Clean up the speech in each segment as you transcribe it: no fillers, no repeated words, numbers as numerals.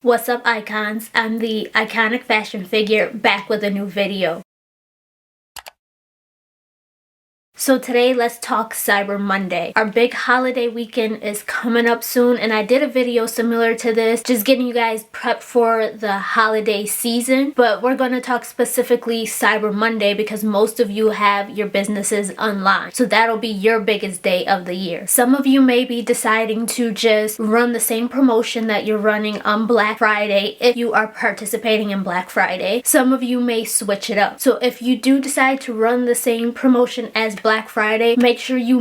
What's up, icons? I'm the iconic fashion figure back with a new video. So today, let's talk Cyber Monday. Our big holiday weekend is coming up soon, and I did a video similar to this, just getting you guys prepped for the holiday season. But we're going to talk specifically Cyber Monday because most of you have your businesses online. So that'll be your biggest day of the year. Some of you may be deciding to just run the same promotion that you're running on Black Friday if you are participating in Black Friday. Some of you may switch it up. So if you do decide to run the same promotion as Black Friday, make sure you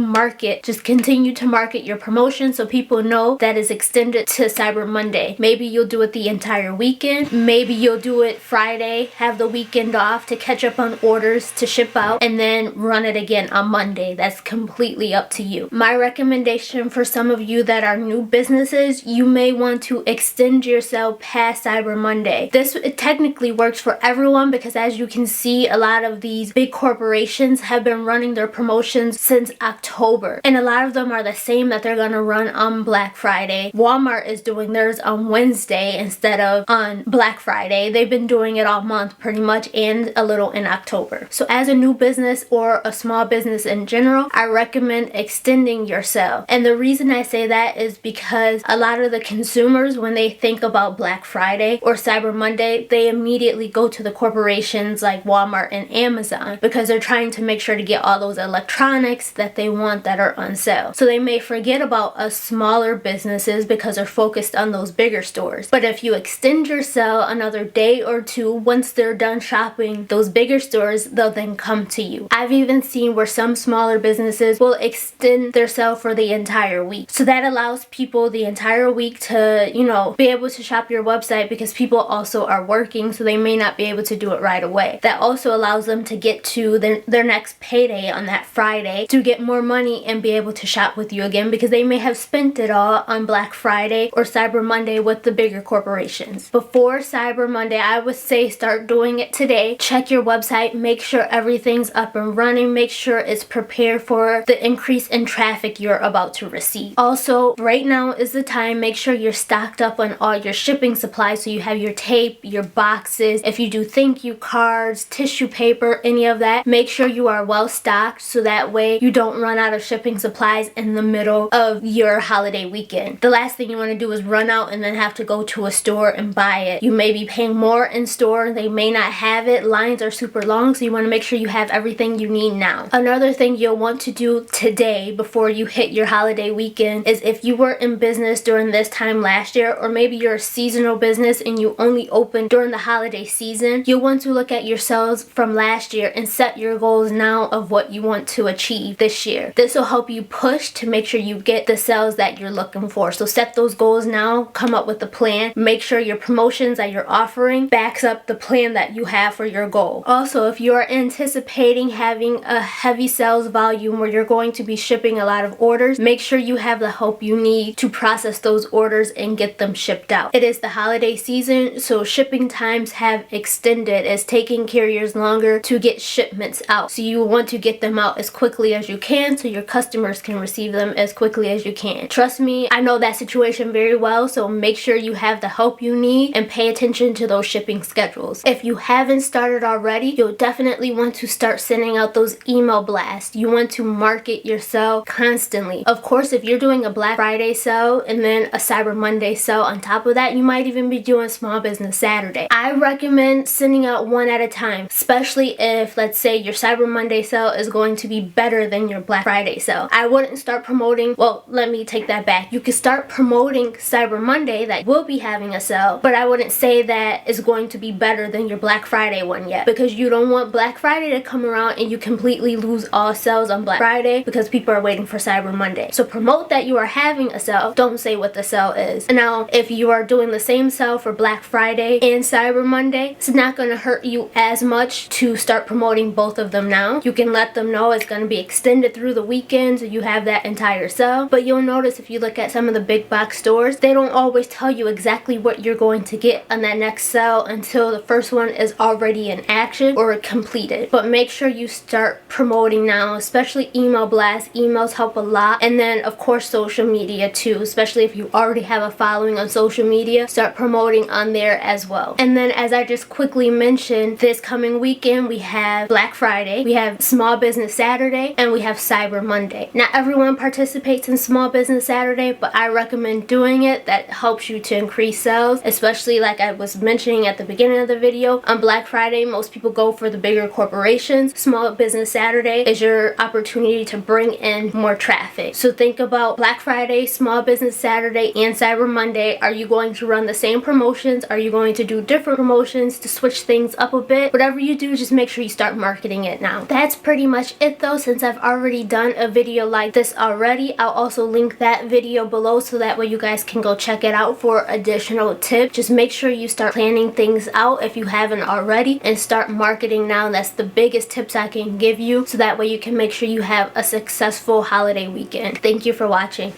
just continue to market your promotion so people know that is extended to Cyber Monday. Maybe you'll do it the entire weekend. Maybe you'll do it Friday, have the weekend off to catch up on orders to ship out, and then run it again on Monday. That's completely up to you. My recommendation for some of you that are new businesses, you may want to extend your sale past Cyber Monday. It technically works for everyone because, as you can see, a lot of these big corporations have been running their promotions since October, and a lot of them are the same that they're gonna run on Black Friday. Walmart is doing theirs on Wednesday instead of on Black Friday. They've been doing it all month pretty much, and a little in October. So as a new business or a small business in general, I recommend extending your sale. And the reason I say that is because a lot of the consumers, when they think about Black Friday or Cyber Monday, they immediately go to the corporations like Walmart and Amazon because they're trying to make sure to get all those electronics that they want that are on sale. So they may forget about us smaller businesses because they're focused on those bigger stores. But if you extend your sale another day or two, once they're done shopping those bigger stores, they'll then come to you. I've even seen where some smaller businesses will extend their sale for the entire week. So that allows people the entire week to, be able to shop your website because people also are working, so they may not be able to do it right away. That also allows them to get to their next payday on that Friday to get more money and be able to shop with you again because they may have spent it all on Black Friday or Cyber Monday with the bigger corporations. Before Cyber Monday, I would say start doing it today. Check your website, make sure everything's up and running, make sure it's prepared for the increase in traffic you're about to receive. Also, right now is the time, make sure you're stocked up on all your shipping supplies, so you have your tape, your boxes. If you do thank you cards, tissue paper, any of that, make sure you are well stocked so that way you don't run out of shipping supplies in the middle of your holiday weekend. The last thing you want to do is run out and then have to go to a store and buy it. You may be paying more in store, they may not have it, lines are super long, so you want to make sure you have everything you need now. Another thing you'll want to do today before you hit your holiday weekend is, if you were in business during this time last year, or maybe you're a seasonal business and you only open during the holiday season, you'll want to look at your sales from last year and set your goals now of what you want to achieve this year. This will help you push to make sure you get the sales that you're looking for. So set those goals now, come up with a plan, make sure your promotions that you're offering backs up the plan that you have for your goal. Also, if you are anticipating having a heavy sales volume where you're going to be shipping a lot of orders, make sure you have the help you need to process those orders and get them shipped out. It is the holiday season, so shipping times have extended. It's taking carriers longer to get shipments out. So you want to get them out as quickly as you can so your customers can receive them as quickly as you can. Trust me, I know that situation very well, so make sure you have the help you need and pay attention to those shipping schedules. If you haven't started already, you'll definitely want to start sending out those email blasts. You want to market your sale constantly. Of course, if you're doing a Black Friday sale and then a Cyber Monday sale on top of that, you might even be doing Small Business Saturday. I recommend sending out one at a time, especially if, let's say, your Cyber Monday sale is going to be better than your Black Friday sale. I wouldn't start promoting, well, let me take that back. You could start promoting Cyber Monday that will be having a sale, but I wouldn't say that it's going to be better than your Black Friday one yet, because you don't want Black Friday to come around and you completely lose all sales on Black Friday because people are waiting for Cyber Monday. So promote that you are having a sale, don't say what the sale is. Now, if you are doing the same sale for Black Friday and Cyber Monday, it's not going to hurt you as much to start promoting both of them now. You can let them know know it's going to be extended through the weekend, so you have that entire sale. But you'll notice if you look at some of the big box stores, they don't always tell you exactly what you're going to get on that next sale until the first one is already in action or completed. But make sure you start promoting now, especially email blasts. Emails help a lot. And then of course social media too, especially if you already have a following on social media, start promoting on there as well. And then as I just quickly mentioned, this coming weekend we have Black Friday, we have Small Business Saturday, and we have Cyber Monday. Not everyone participates in Small Business Saturday, but I recommend doing it. That helps you to increase sales, especially like I was mentioning at the beginning of the video. On Black Friday, most people go for the bigger corporations. Small Business Saturday is your opportunity to bring in more traffic. So think about Black Friday, Small Business Saturday, and Cyber Monday. Are you going to run the same promotions? Are you going to do different promotions to switch things up a bit? Whatever you do, just make sure you start marketing it now. That's pretty much it though. Since I've already done a video like this already, I'll also link that video below so that way you guys can go check it out for additional tips. Just make sure you start planning things out if you haven't already, and start marketing now. That's the biggest tips I can give you, so that way you can make sure you have a successful holiday weekend. Thank you for watching.